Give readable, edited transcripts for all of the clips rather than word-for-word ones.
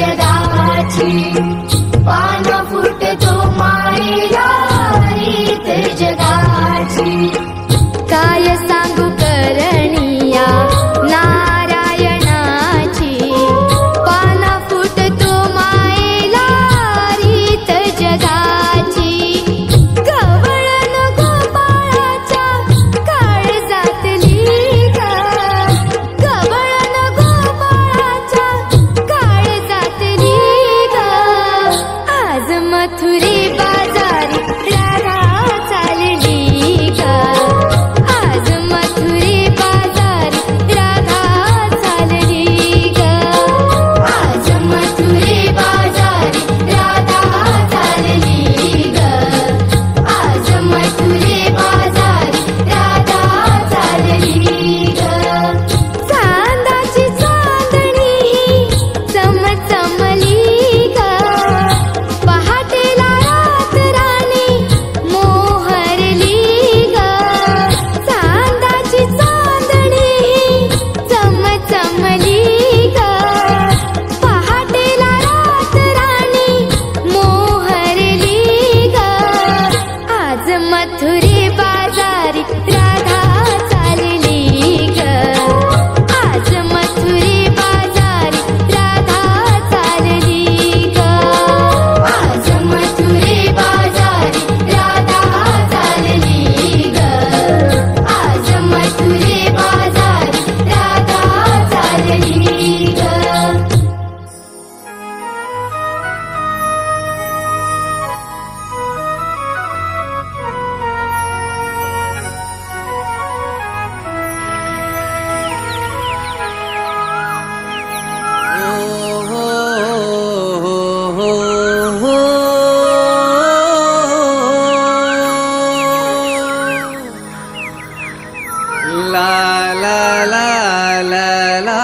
जगाची पान फुटतो मायेला रीत जगाची काय सांगू करणिया नारायणाची पान फुटतो मायेला रीत जगाची गवळण गोपाळाच्या काळजातली ग गवळण गोपाळाच्या काळजातली ग आज मथुरे बाजारी राधा चालली ग आज मथुरे बाजारी राधा चालली ग आज मथुरे बाजारी राधा चालली ग आज मथुरे बाजारी राधा चालली ग चांदाची चांदणी चमचमली ग पहाटेला रात राणी मोहरली ग चांदाची चांदणी चमचमली ग पहाटेला रात राणी मोहरली ग आज मथुरे बाजारी राधा चालली ग आज मथुरे बाजारी राधा चालली ग आज मथुरे बाजारी राधा चालली ग आज मथुरे बाजारी राधा चालली ग ला ला ला ला ला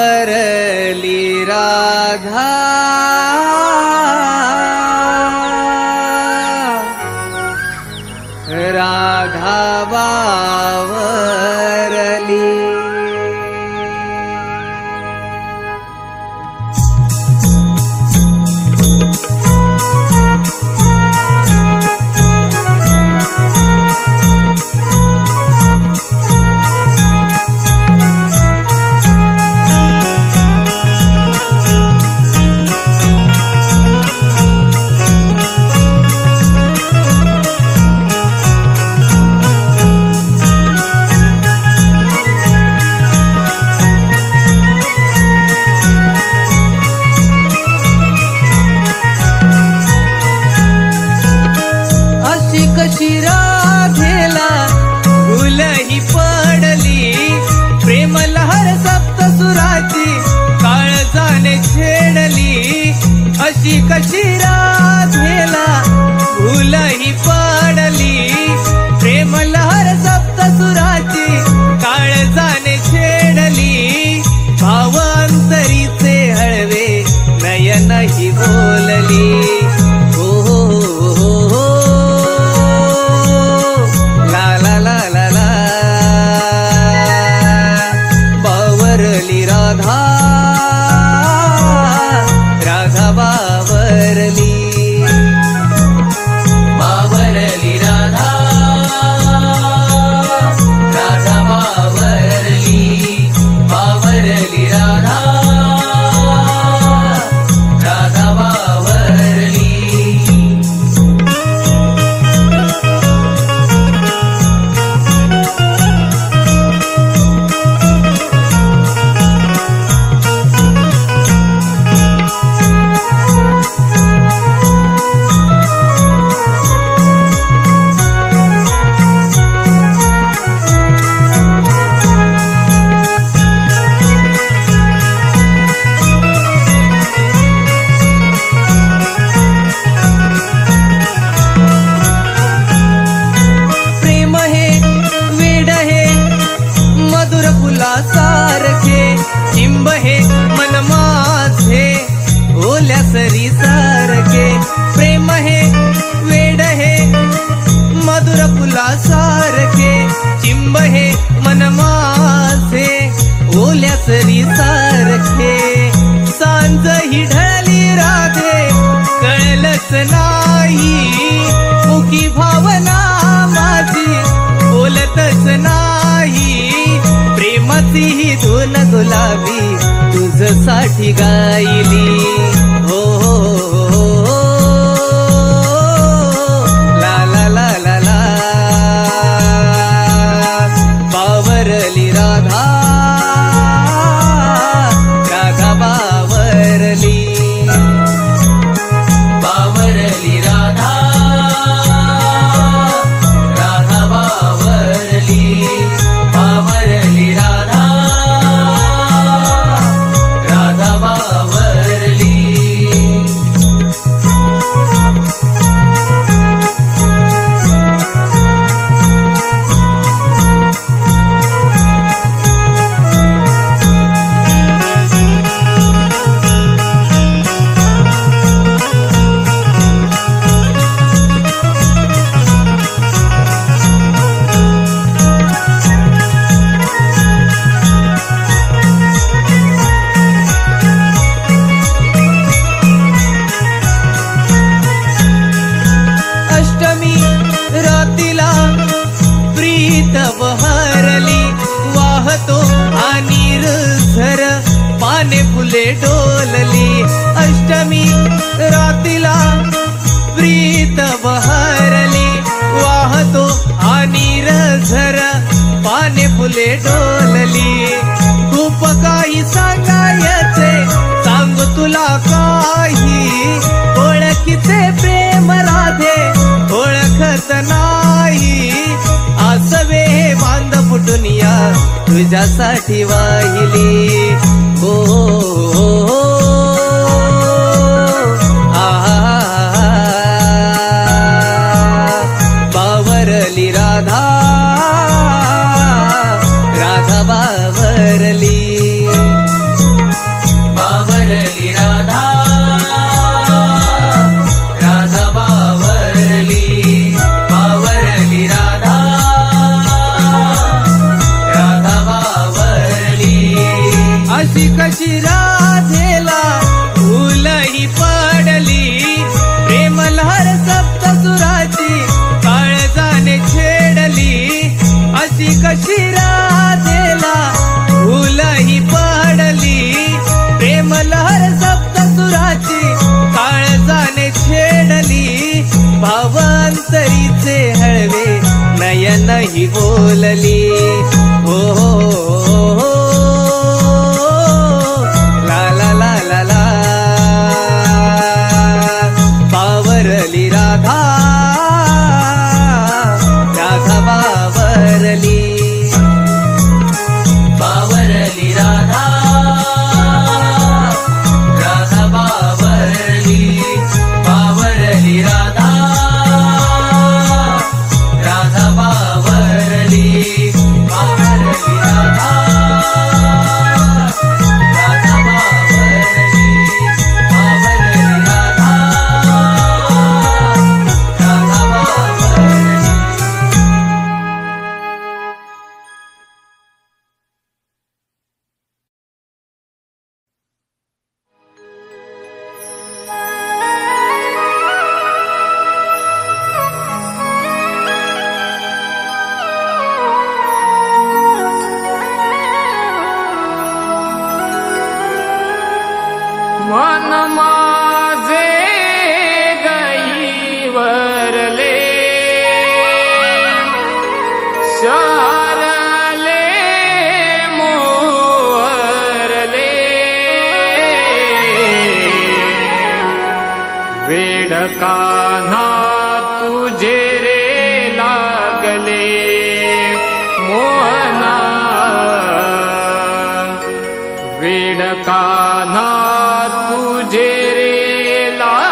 बावरली राधा राधा बावरली तुझ्यासाठी गायली हो ला ला ला ला ला बावरली राधा राधा बावरली बावरली राधा राधा बावरली बावरली राधा राधा बावरली अष्टमी रातीला प्रीत बहरली वाहतो आणि झर पाने फुले डोलली अष्टमी रातीला प्रीत बहरली वाहतो आणि झर पाने फुले डोलली खूप काही सांगायचे सांगू तुला काही ओळखीचे प्रेम राधे ओळखत नाही आसवे बांध फुटुनिया तुझ्यासाठी वाहिली हो बावरली राधा राधा बावरली बावरली राधा राधा बावरली बावरली राधा राधा बावरली अशी कशी राधेला फुलही पडली प्रेमलहर सप्तसुराची काळजाने छेडली अशी कशी राधेला फुलही पडली प्रेमलहर सप्तसुराची काळजाने छेडली भावांतरीचे हळवे नयनही बोलली हो ला ला ला ला ला बावरली राधा राधा बावरली बावरली राधा राधा बावरली बावरली राधा राधा बावरली बावरली राधा राधा बावरली बावरली राधा राधा बावरली मन माझे गईवरले शारले मोहरले वेड कान्हा तुझे रे लागले मोहना वेड कान्हा तुझे रे लागले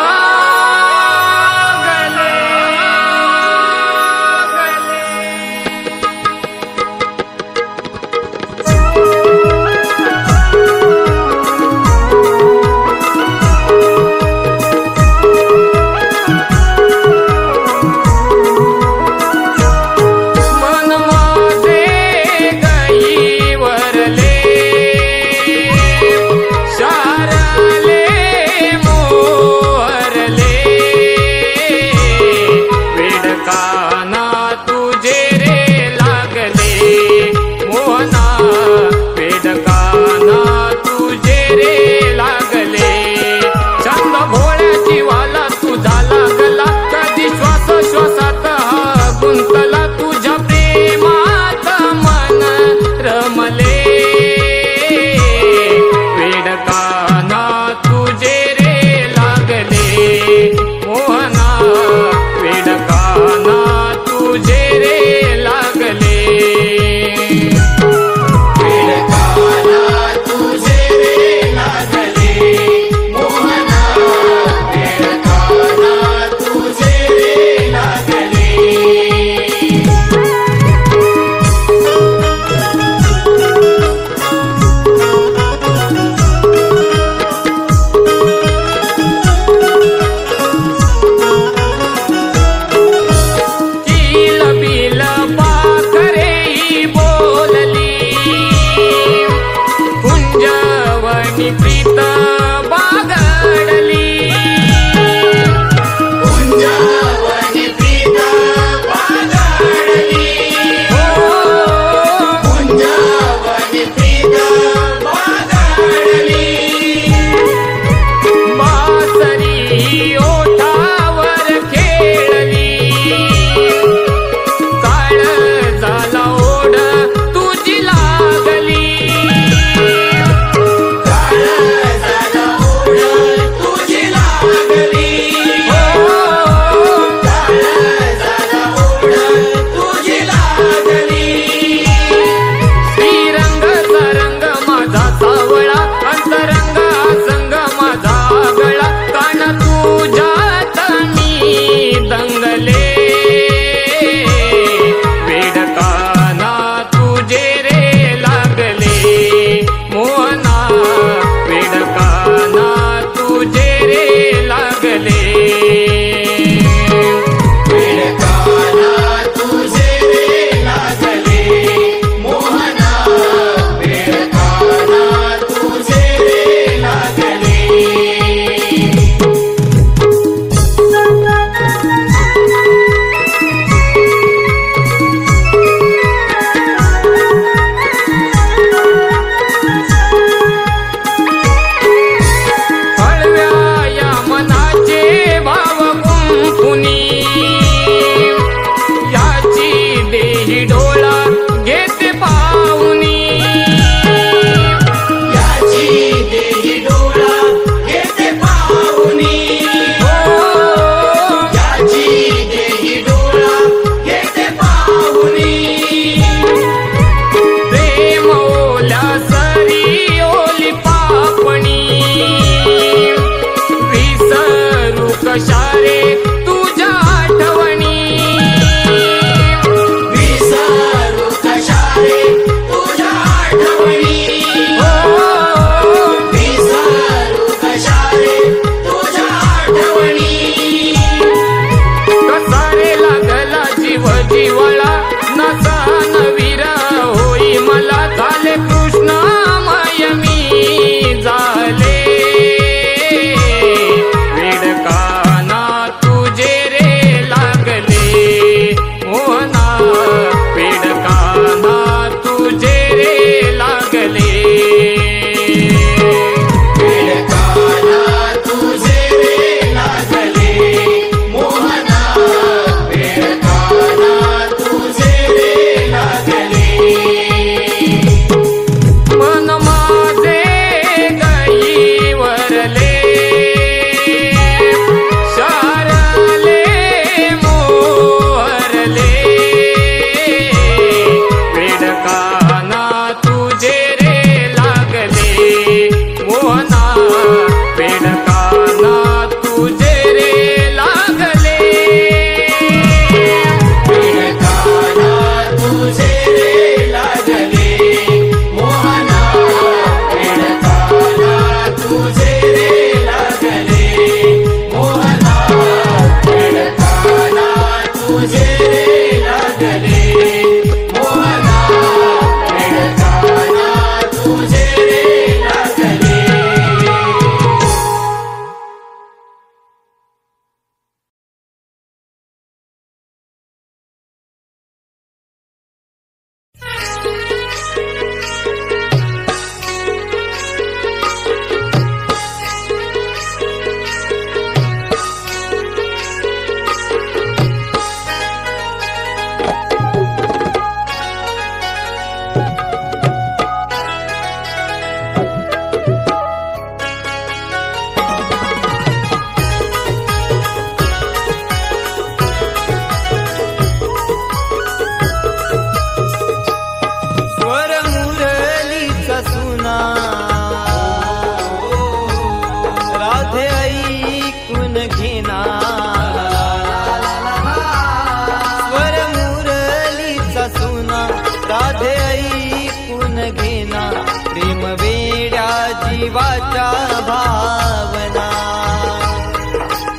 राधे ऐकून घेना प्रेम वेड्या जीवाच्या भावना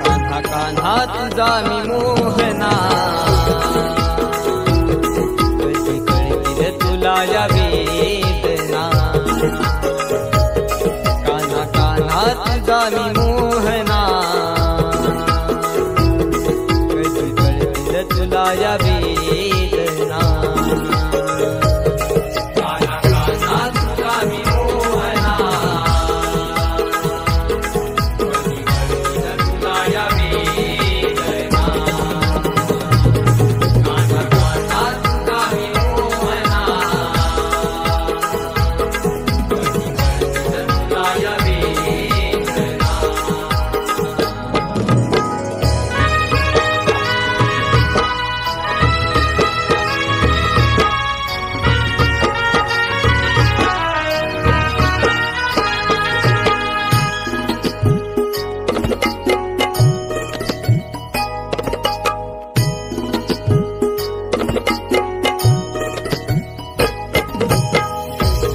कान्हा कान्हा तुझा मी मोहना कधी कळतील तुला या वेदना कान्हा कान्हा तुझा मी मोहना कधी कळतील तुला या वेदना कान्हा कान्हा तुझा मी मोहना कधी कळतील तुला या वेदना कान्हा कान्हा तुझा मी मोहना कधी कळतील तुला या वेदना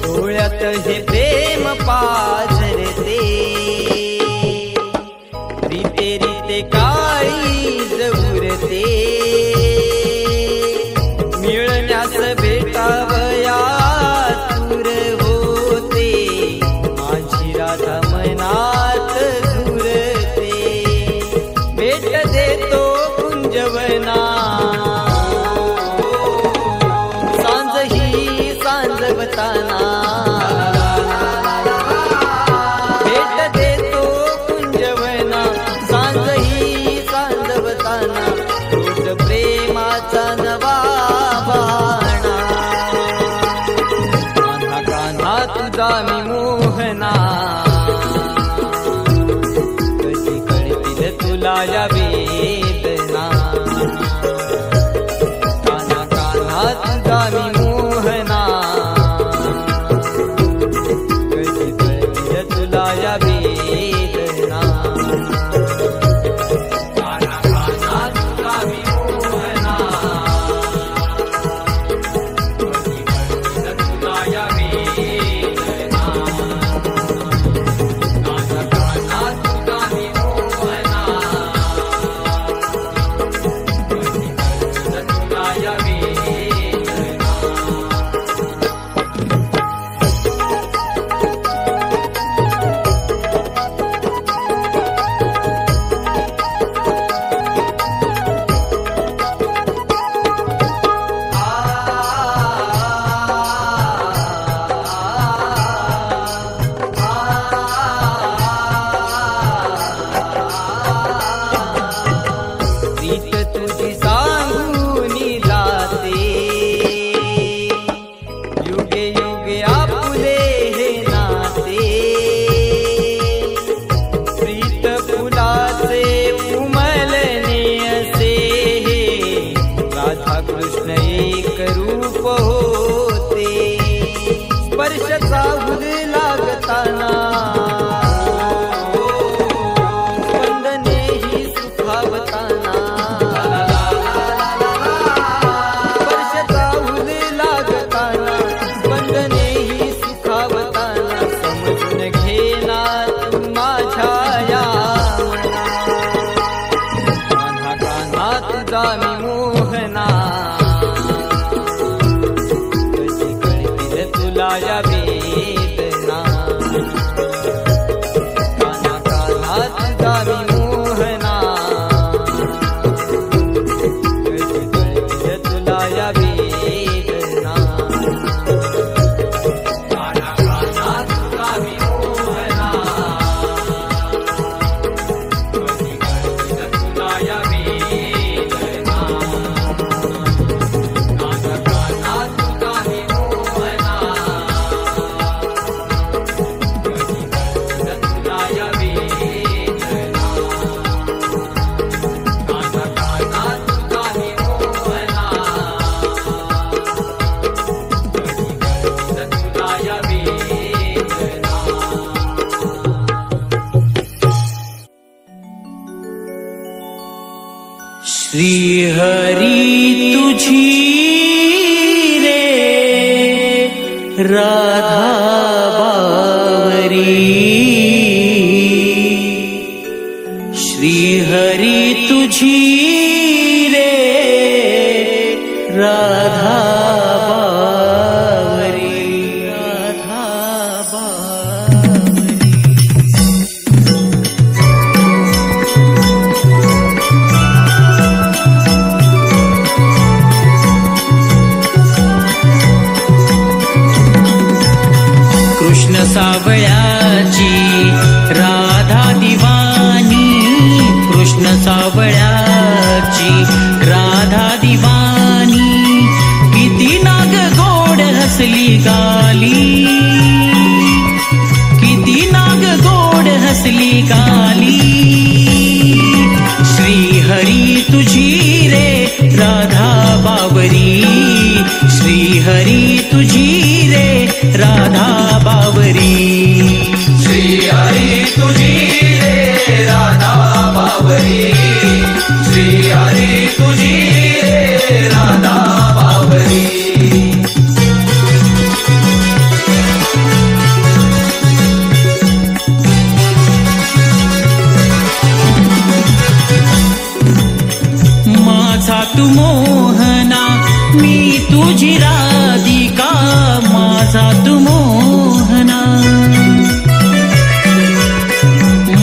डोळ्यात हे प्रेम पाझरते रीते रीते काळी जगुरते मिळण्यास भेटावया दूर होते माझी राधा मनात झुरते भेट देतो कुंजवना सांज ही सांजवताना भेट देतो कुंजवना सांज ही सांजवताना रोज प्रेमाचा नवा बहाणा कान्हा कान्हा तुझा मी मोहना कधी कळतील तुला या वेदना कान्हा कान्हा तुझा मी मोहना कधी कळतील तुला या वेदना कान्हा कान्हा तुझा मी मोहना कधी कळतील तुला या वेदना कान्हा कान्हा तुझा मी मोहना कधी कळतील तुला या वेदना प्रीत तुझी सांगून जाते युगे युगे आपुले हे नाते प्रीत फुलाचे उमलणे असे राधा कृष्ण एक रूप होते स्पर्श चाहूल लागताना स्पंदने ही सुखावताना स्पर्श चाहूल लागताना स्पंदने ही सुखावताना समजून घेना तू माझ्या या मना कान्हा कान्हा तुझा मी मोहना कधी कळतील तुला या वेदना कान्हा कान्हा तुझा मी मोहना कधी कळतील तुला या वेदना कान्हा कान्हा तुझा मी मोहना कधी कळतील तुला या वेदना कान्हा कान्हा तुझा मी मोहना श्री हरी तुझी रे राधा बावरी श्री हरी तुझी रे राधा बावरी राधा बावरी कृष्ण सावळ्याची राधा दिवानी कृष्ण सावळ्याची राधा दिवानी किती नाग गोड हसली गाली किती नाग गोड हसली गाली श्री हरी तुझी रे राधा बावरी श्री हरी तुझी रे राधा बावरी श्री हरी तुझी रे राधा बावरी श्री हरी तुझी रे राधा बावरी माझा तू मोहना मी तुझी राधिका माझा तू मोहना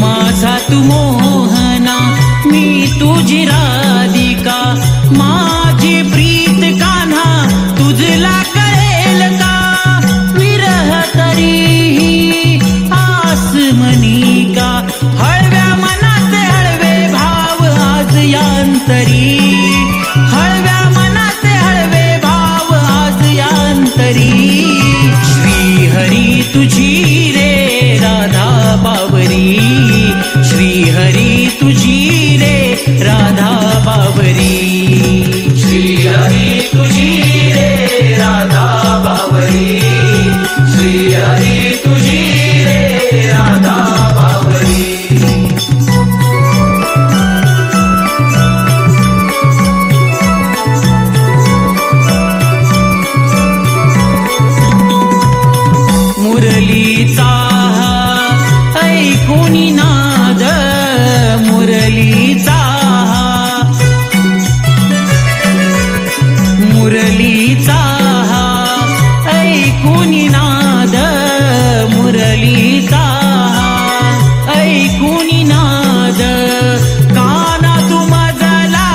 माझा तू मोहना मी तुझी राधिका माझी प्रीत कान्हा तुझला कळेल का विरह तरीही आसमनी का हळव्या मनाचे हळवे भाव आज यांतरी हळव्या मनाचे हळवे भाव आज यांतरी श्री हरी तुझी रे राधा बावरी श्री हरी तुझी रे राधा बावरी श्री हरी तुझी रे राधा बावरी श्री हरी तुझी रे राधा बावरी मुरलीचा ऐकून नाद मुरलीचा मुरलीचा ऐकून नाद मुरलीचा ऐकून नाद काना तू मजला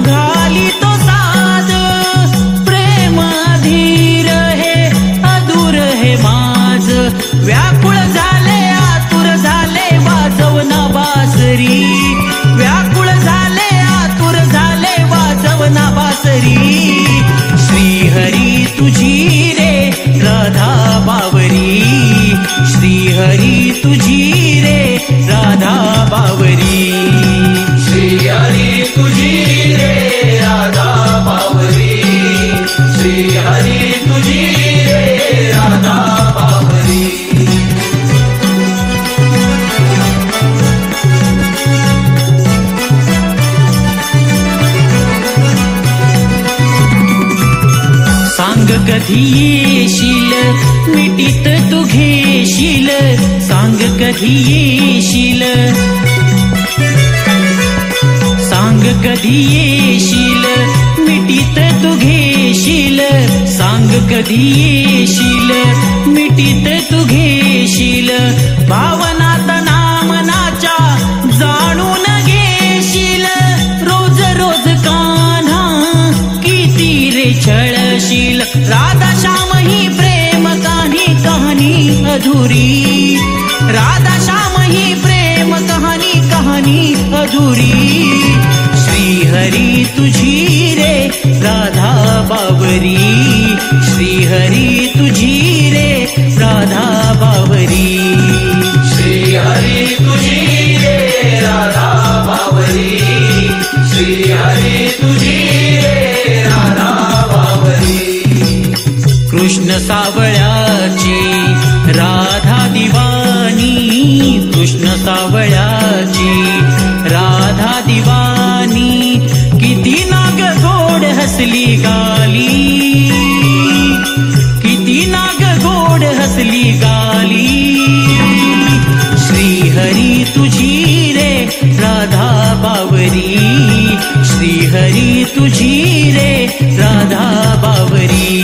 घाली तो साद प्रेम धीर हे अधूर हे माझ व्याकुळ झाले आतुर झाले वाजवना बासरी व्याकुळ झाले आतुर झाले वाजवना बासरी श्री हरी तुझी रे राधा बावरी श्री हरी तुझी रे राधा बावरी श्री हरी तुझी रे राधा बावरी श्री हरी तुझी रे राधा बावरी सांग कधी येशील मिठीत तू घेशील सांग कधी येशील सांग कधी येशील मिठीत तू घेशील सांग कधी येशील मिठीत तू घेशील भावनात नामनाच्या जाणून घेशील रोज रोज कान्हा किती रे छळशील राधा श्याम ही प्रेम कहाणी अधुरी राधा श्याम ही प्रेम कहाणी अधुरी श्री हरी तुझी रे राधा बावरी श्री हरी तुझी रे राधा बावरी श्री हरी तुझी रे राधा बावरी श्री हरी तुझी रे राधा बावरी कृष्ण सावळ्याची राधा दिवानी कृष्ण सावळ्याची राधा दिवानी किती नाग गोड हसली गाली किती नाग राधा बावरी श्रीहरी तुझी रे राधा बावरी